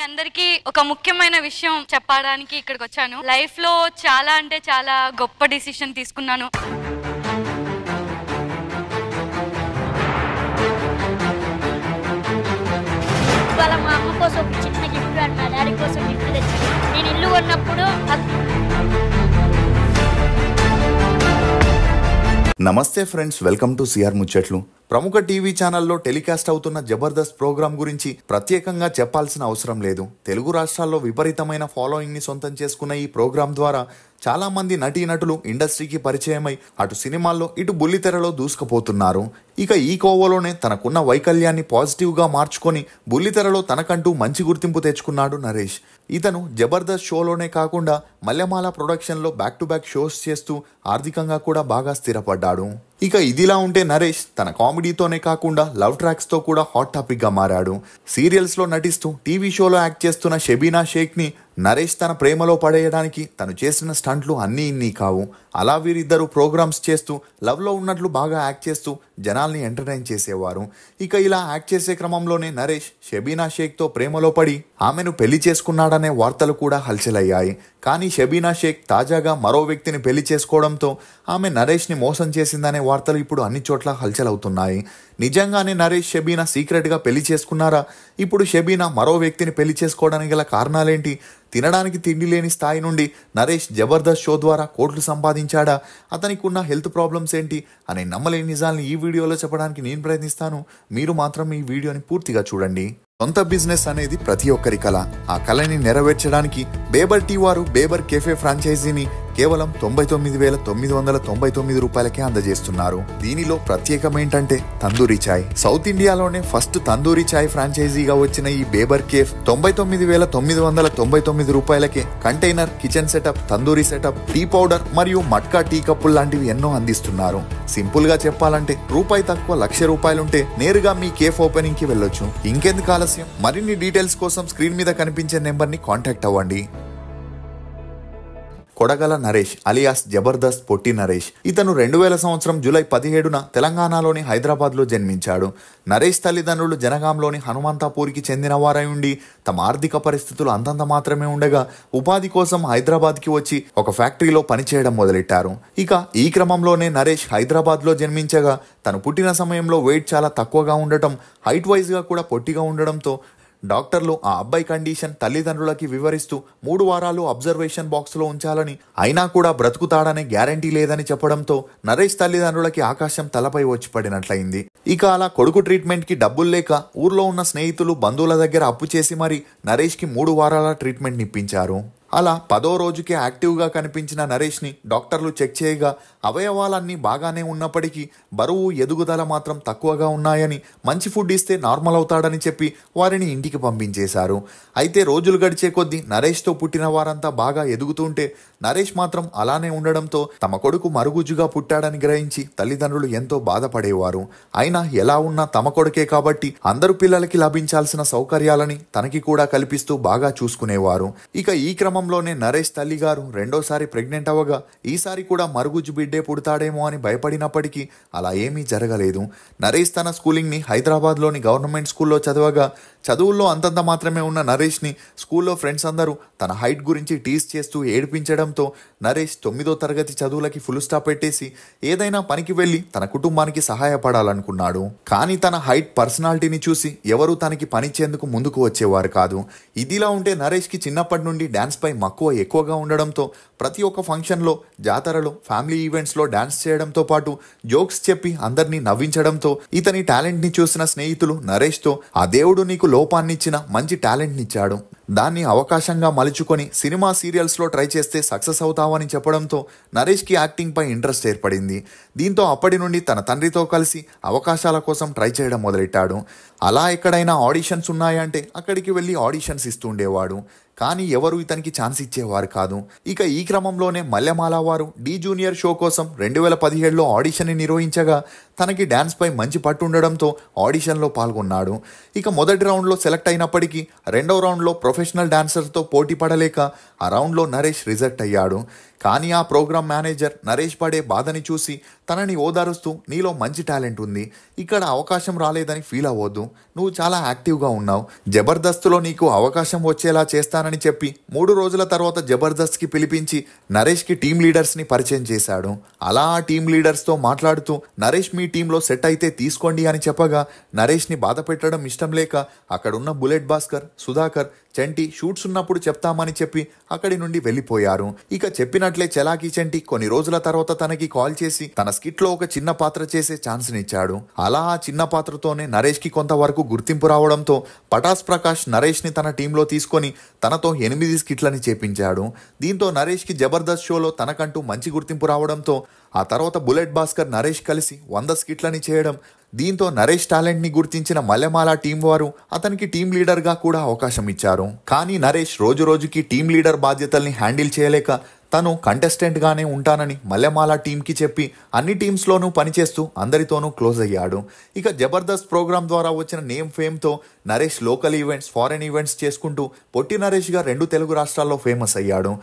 అందరికీ ఒక ముఖ్యమైన విషయం చెప్పడానికి ఇక్కడికి వచ్చాను. లైఫ్ లో చాలా అంటే చాలా గొప్ప డిసిషన్ తీసుకున్నాను. ఇవాళ మా అమ్మ కోసం ఒక చిన్న గిఫ్ట్ అండ్ మా డాడీ కోసం గిఫ్ట్ తెచ్చాను. నేను ఇల్లు కొన్నప్పుడు నమస్తే ఫ్రెండ్స్, వెల్కమ్ టు సిఆర్ ముచ్చట్లు. ప్రముఖ టీవీ ఛానల్లో టెలికాస్ట్ అవుతున్న జబర్దస్త్ ప్రోగ్రాం గురించి ప్రత్యేకంగా చెప్పాల్సిన అవసరం లేదు. తెలుగు రాష్ట్రాల్లో విపరీతమైన ఫాలోయింగ్ ని సొంతం చేసుకున్న ఈ ప్రోగ్రాం ద్వారా చాలా మంది నటీనటులు ఇండస్ట్రీకి పరిచయమై అటు సినిమాల్లో ఇటు బుల్లితెరలో దూసుకుపోతున్నారు. ఇక ఈ కోవలోనే తనకున్న వైకల్యాన్ని పాజిటివ్ గా మార్చుకొని బుల్లితెరలో తనకంటూ మంచి గుర్తింపు తెచ్చుకున్నాడు నరేష్. ఇతను జబర్దస్త్ షోలోనే కాకుండా మల్లెమాల ప్రొడక్షన్ లో బ్యాక్ టు బ్యాక్ షోస్ చేస్తూ ఆర్థికంగా కూడా బాగా స్థిరపడ్డాడు. ఇక ఇదిలా ఉంటే నరేష్ తన కామెడీతోనే కాకుండా లవ్ ట్రాక్స్ తో కూడా హాట్ టాపిక్ గా మారాడు. సీరియల్స్ లో నటిస్తూ టీవీ షోలో యాక్ట్ చేస్తున్న షెబీనా షేక్ ని నరేష్ తన ప్రేమలో పడేయడానికి తను చేసిన స్టంట్లు అన్నీ ఇన్ని కావు. అలా వీరిద్దరు ప్రోగ్రామ్స్ చేస్తూ లవ్ లో ఉన్నట్లు బాగా యాక్ట్ చేస్తూ జనాల్ని ఎంటర్టైన్ చేసేవారు. ఇక ఇలా యాక్ట్ చేసే క్రమంలోనే నరేష్ షెబీనా షేక్ తో ప్రేమలో పడి ఆమెను పెళ్లి చేసుకున్నాడనే వార్తలు కూడా హల్చలయ్యాయి. కానీ షెబీనా షేక్ తాజాగా మరో వ్యక్తిని పెళ్లి చేసుకోవడంతో ఆమె నరేష్ ని మోసం చేసిందనే వార్తలు ఇప్పుడు అన్ని చోట్ల హల్చలవుతున్నాయి. నిజంగానే నరేష్ షెబీనా సీక్రెట్ గా పెళ్లి చేసుకున్నారా? ఇప్పుడు షెబీనా మరో వ్యక్తిని పెళ్లి చేసుకోవడానికి గల కారణాలేంటి? తినడానికి తిండి లేని స్థాయి నుండి నరేష్ జబర్దస్త్ షో ద్వారా కోట్లు సంపాదించాడా? అతనికి ఉన్న హెల్త్ ప్రాబ్లమ్స్ ఏంటి అనే నమ్మలేని నిజాల్ని ఈ వీడియోలో చెప్పడానికి నేను ప్రయత్నిస్తాను. మీరు మాత్రం ఈ వీడియోని పూర్తిగా చూడండి. సొంత బిజినెస్ అనేది ప్రతి ఒక్కరి కళ. ఆ కళని నెరవేర్చడానికి బేబర్ టీ వారు బేబర్ కేఫే ఫ్రాంచైజీని కేవలం 99,999 రూపాయలకే అందజేస్తున్నారు. దీనిలో ప్రత్యేకం ఏంటంటే తందూరి చాయ్. సౌత్ ఇండియాలోనే ఫస్ట్ తందూరి చాయ్ ఫ్రాంచైజీగా వచ్చిన ఈ బేబర్ కేఫ్ 99,999 రూపాయలకే container, kitchen setup, tandoori setup, tea powder మరియు మట్కా టీ కప్పులు లాంటివి ఎన్నో అందిస్తున్నారు. సింపుల్ గా చెప్పాలంటే రూపాయి తక్కువ ₹1,00,000 నేరుగా మీ కేఫ్ ఓపెనింగ్ కి వెళ్ళొచ్చు. ఇంకెందుకు ఆలస్యం? మరిన్ని డీటెయిల్స్ కోసం స్క్రీన్ మీద కనిపించే నెంబర్ ని కాంటాక్ట్ అవ్వండి. కొడగల నరేష్ అలియాస్ జబర్దస్త్ పొట్టి నరేష్. ఇతను 2000 సంవత్సరం జూలై 17న తెలంగాణలోని హైదరాబాద్ లో జన్మించాడు. నరేష్ తల్లిదండ్రులు జనగాంలోని హనుమంతాపూర్కి చెందిన వారై ఉండి తమ ఆర్థిక పరిస్థితులు అంతంత మాత్రమే ఉండగా ఉపాధి కోసం హైదరాబాద్ కి వచ్చి ఒక ఫ్యాక్టరీలో పనిచేయడం మొదలెట్టారు. ఇక ఈ క్రమంలోనే నరేష్ హైదరాబాద్ లో జన్మించగా తను పుట్టిన సమయంలో వెయిట్ చాలా తక్కువగా ఉండటం, హైట్ వైజ్ గా కూడా పొట్టిగా ఉండడంతో డాక్టర్లు ఆ అబ్బాయి కండిషన్ తల్లిదండ్రులకి వివరిస్తూ 3 వారాలు అబ్జర్వేషన్ బాక్స్ లో ఉంచాలని, అయినా కూడా బ్రతుకుతాడనే గ్యారంటీ లేదని చెప్పడంతో నరేష్ తల్లిదండ్రులకి ఆకాశం తలపై వచ్చి పడినట్లయింది. ఇక అలా కొడుకు ట్రీట్మెంట్ కి డబ్బులు లేక ఊర్లో ఉన్న స్నేహితులు, బంధువుల దగ్గర అప్పు చేసి మరి నరేష్ కి 3 వారాల ట్రీట్మెంట్ నిప్పించారు. అలా 10వ రోజుకే యాక్టివ్ గా కనిపించిన నరేష్ ని డాక్టర్లు చెక్ చేయగా అవయవాలన్నీ బాగానే ఉన్నప్పటికీ బరువు, ఎదుగుదల మాత్రం తక్కువగా ఉన్నాయని, మంచి ఫుడ్ ఇస్తే నార్మల్ అవుతాడని చెప్పి వారిని ఇంటికి పంపించేశారు. అయితే రోజులు గడిచే కొద్దీ నరేష్ తో పుట్టిన వారంతా బాగా ఎదుగుతుంటే నరేష్ మాత్రం అలానే ఉండడంతో తమ కొడుకు మరుగుజ్జుగా పుట్టాడని గ్రహించి తల్లిదండ్రులు ఎంతో బాధపడేవారు. అయినా ఎలా ఉన్నా తమ కొడుకే కాబట్టి అందరు పిల్లలకి లభించాల్సిన సౌకర్యాలని తనకి కూడా కల్పిస్తూ బాగా చూసుకునేవారు. ఇక ఈ క్రమంలోనే నరేష్ తల్లిగారు రెండోసారి ప్రెగ్నెంట్ అవ్వగా ఈసారి కూడా మరుగుజ్జు బిడ్డే పుడతాడేమో అని భయపడినప్పటికీ అలా ఏమీ జరగలేదు. నరేష్ తన స్కూలింగ్ ని హైదరాబాద్ లోని గవర్నమెంట్ స్కూల్లో చదవగా చదువుల్లో అంతంత మాత్రమే ఉన్న నరేష్ ని స్కూల్లో ఫ్రెండ్స్ అందరూ తన హైట్ గురించి టీజ్ చేస్తూ ఏడిపించడంతో నరేష్ 9వ తరగతి చదువులకి ఫుల్ స్టాప్ పెట్టేసి ఏదైనా పనికి వెళ్లి తన కుటుంబానికి సహాయపడాలనుకున్నాడు. కానీ తన హైట్, పర్సనాలిటీని చూసి ఎవరూ తనకి పనిచేందుకు ముందుకు వచ్చేవారు కాదు. ఇదిలా ఉంటే నరేష్ కి చిన్నప్పటి నుండి డాన్స్ పై మక్కువ ఎక్కువగా ఉండడంతో ప్రతి ఒక్క ఫంక్షన్ లో, జాతరలో, ఫ్యామిలీ ఈవెంట్స్ లో డాన్స్ చేయడంతో పాటు జోక్స్ చెప్పి అందరినీ నవ్వించడంతో ఇతని టాలెంట్ ని చూసిన స్నేహితులు నరేష్ తో ఆ దేవుడు నీకు లోపాన్నిచ్చిన మంచి టాలెంట్ నిచ్చాడు, దాన్ని అవకాశంగా మలుచుకొని సినిమా, సీరియల్స్ లో ట్రై చేస్తే సక్సెస్ అవుతావని చెప్పడంతో నరేష్ కి యాక్టింగ్ పై ఇంట్రెస్ట్ ఏర్పడింది. దీంతో అప్పటి నుండి తన తండ్రితో కలిసి అవకాశాల కోసం ట్రై చేయడం మొదలెట్టాడు. అలా ఎక్కడైనా ఆడిషన్స్ ఉన్నాయంటే అక్కడికి వెళ్ళి ఆడిషన్స్ ఇస్తూ ఉండేవాడు. కానీ ఎవరు ఇతనికి ఛాన్స్ ఇచ్చేవారు కాదు. ఇక ఈ క్రమంలోనే మల్లెమాల వారు డి జూనియర్ షో కోసం 2017లో ఆడిషన్ ని నిర్వహించగా తనకి డాన్స్ పై మంచి పట్టు ఉండడంతో ఆడిషన్లో పాల్గొన్నాడు. ఇక మొదటి రౌండ్లో సెలెక్ట్ అయినప్పటికీ రెండవ రౌండ్లో ప్రొఫెషనల్ డాన్సర్తో పోటీ పడలేక ఆ రౌండ్లో నరేష్ రిజెక్ట్ అయ్యాడు. కానీ ఆ ప్రోగ్రామ్ మేనేజర్ నరేష్ పడే బాధని చూసి తనని ఓదారుస్తూ నీలో మంచి టాలెంట్ ఉంది, ఇక్కడ అవకాశం రాలేదని ఫీల్ అవ్వద్దు, నువ్వు చాలా యాక్టివ్గా ఉన్నావు, జబర్దస్త్లో నీకు అవకాశం వచ్చేలా చేస్తానని చెప్పి 3 రోజుల తర్వాత జబర్దస్త్కి పిలిపించి నరేష్కి టీం లీడర్స్ని పరిచయం చేశాడు. అలా ఆ టీం లీడర్స్తో మాట్లాడుతూ నరేష్ మీ టీంలో సెట్ అయితే తీసుకోండి అని చెప్పగా నరేష్ని బాధ పెట్టడం ఇష్టం లేక అక్కడున్న బుల్లెట్ భాస్కర్, సుధాకర్, చంటి షూట్స్ ఉన్నప్పుడు చెప్తామని చెప్పి అక్కడి నుండి వెళ్ళిపోయారు. ఇక చెప్పినట్లే చలాకీ చంటి కొన్ని రోజుల తర్వాత తనకి కాల్ చేసి తన స్కిట్లో ఒక చిన్న పాత్ర చేసే ఛాన్స్నిచ్చాడు. అలా ఆ చిన్న పాత్రతోనే నరేష్కి కొంతవరకు గుర్తింపు రావడంతో పటాస్ ప్రకాష్ నరేష్ని తన టీంలో తీసుకొని తనతో 8 స్కిట్లని చేపించాడు. దీంతో నరేష్కి జబర్దస్త్ షోలో తనకంటూ మంచి గుర్తింపు రావడంతో ఆ తర్వాత బుల్లెట్ భాస్కర్ నరేష్ కలిసి 100 స్కిట్లని చేయడం, దీంతో నరేష్ టాలెంట్ని గుర్తించిన మల్లెమాల టీం వారు అతనికి టీం లీడర్గా కూడా అవకాశం ఇచ్చారు. కానీ నరేష్ రోజు రోజుకి టీం లీడర్ బాధ్యతల్ని హ్యాండిల్ చేయలేక తను కంటెస్టెంట్గానే ఉంటానని మల్లెమాల టీంకి చెప్పి అన్ని టీమ్స్లోనూ పనిచేస్తూ అందరితోనూ క్లోజ్ అయ్యాడు. ఇక జబర్దస్త్ ప్రోగ్రామ్ ద్వారా వచ్చిన నేమ్ ఫేమ్తో Naresh local events, foreign events చేసుకుంటూ పొట్టి నరేష్గా 2 తెలుగు రాష్ట్రాల్లో ఫేమస్ అయ్యాడు.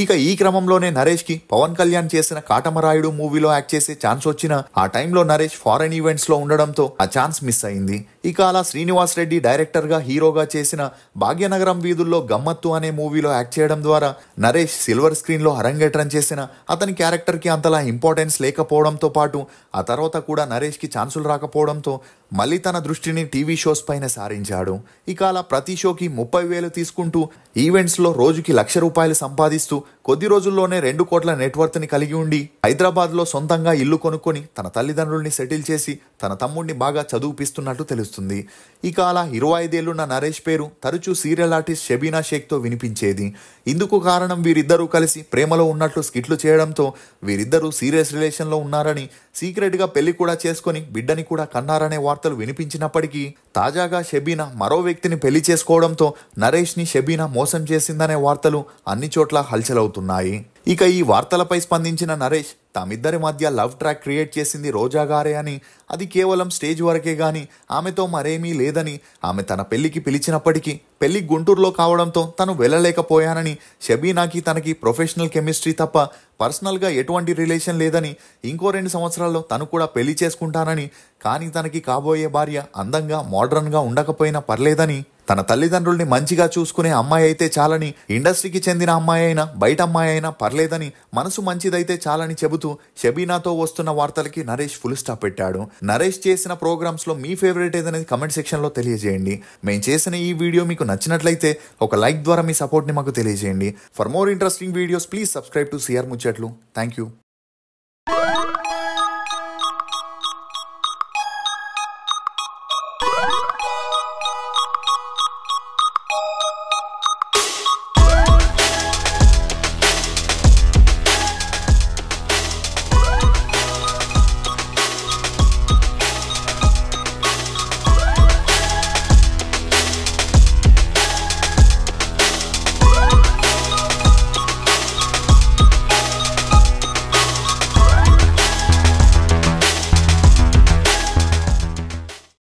ఇక ఈ క్రమంలోనే నరేష్కి పవన్ కళ్యాణ్ చేసిన కాటమరాయుడు మూవీలో యాక్ట్ చేసే ఛాన్స్ వచ్చినా ఆ టైంలో నరేష్ ఫారెన్ ఈవెంట్స్లో ఉండడంతో ఆ ఛాన్స్ మిస్ అయింది. ఇక అలా శ్రీనివాస్ రెడ్డి డైరెక్టర్గా హీరోగా చేసిన భాగ్యనగరం వీధుల్లో గమ్మత్తు అనే మూవీలో యాక్ట్ చేయడం ద్వారా నరేష్ సిల్వర్ స్క్రీన్లో అరంగేట్రం చేసిన అతని క్యారెక్టర్కి అంతలా ఇంపార్టెన్స్ లేకపోవడంతో పాటు ఆ తర్వాత కూడా నరేష్కి ఛాన్సులు రాకపోవడంతో మళ్ళీ తన దృష్టిని టీవీ షోస్ పైన సారించాడు. ఇక అలా ప్రతి షోకి 30,000 తీసుకుంటూ ఈవెంట్స్లో రోజుకి ₹1,00,000 సంపాదిస్తూ కొద్ది రోజుల్లోనే 2 కోట్ల నెట్వర్త్ని కలిగి ఉండి హైదరాబాద్లో సొంతంగా ఇల్లు కొనుక్కొని తన తల్లిదండ్రుల్ని సెటిల్ చేసి తన తమ్ముడిని బాగా చదివిపిస్తున్నట్టు తెలుస్తుంది. ఇక అలా 25 ఏళ్లున్న నరేష్ పేరు తరచూ సీరియల్ ఆర్టిస్ట్ షబీనా షేక్తో వినిపించేది. ఇందుకు కారణం వీరిద్దరూ కలిసి ప్రేమలో ఉన్నట్లు స్కిట్లు చేయడంతో వీరిద్దరూ సీరియస్ రిలేషన్లో ఉన్నారని, సీక్రెట్గా పెళ్లి కూడా చేసుకొని బిడ్డని కూడా కన్నారనే వార్తలు వినిపించినప్పటికీ తాజాగా షబీనా మరో వ్యక్తిని పెళ్లి చేసుకోవడంతో నరేష్ని షబీనా మోసం చేసిందనే వార్తలు అన్ని చోట్ల హల్చలవుతున్నాయి. ఇక ఈ వార్తలపై స్పందించిన నరేష్ తమిద్దరి మధ్య లవ్ ట్రాక్ క్రియేట్ చేసింది రోజా గారే అని, అది కేవలం స్టేజ్ వరకే గాని ఆమెతో మరేమీ లేదని, ఆమె తన పెళ్లికి పిలిచినప్పటికీ పెళ్లి గుంటూరులో కావడంతో తను వెళ్ళలేకపోయానని, షబీనాకి తనకి ప్రొఫెషనల్ కెమిస్ట్రీ తప్ప పర్సనల్గా ఎటువంటి రిలేషన్ లేదని, ఇంకో 2 సంవత్సరాల్లో తను కూడా పెళ్లి చేసుకుంటానని, కానీ తనకి కాబోయే భార్య అందంగా మోడ్రన్గా ఉండకపోయినా పర్లేదని, తన తల్లిదండ్రుల్ని మంచిగా చూసుకునే అమ్మాయి అయితే చాలని, ఇండస్ట్రీకి చెందిన అమ్మాయి అయినా బయట అమ్మాయి అయినా పర్లేదని, మనసు మంచిదైతే చాలని చెబుతూ షబీనాతో వస్తున్న వార్తలకి నరేష్ ఫుల్ స్టాప్ పెట్టాడు. నరేష్ చేసిన ప్రోగ్రామ్స్ లో మీ ఫేవరెట్ ఏదనేది కమెంట్ సెక్షన్ లో తెలియజేయండి. మేము చేసిన ఈ వీడియో మీకు నచ్చినట్లయితే ఒక లైక్ ద్వారా మీ సపోర్ట్ ని మాకు తెలియజేయండి. For more interesting videos please subscribe to CR Muchatlu. Thank you.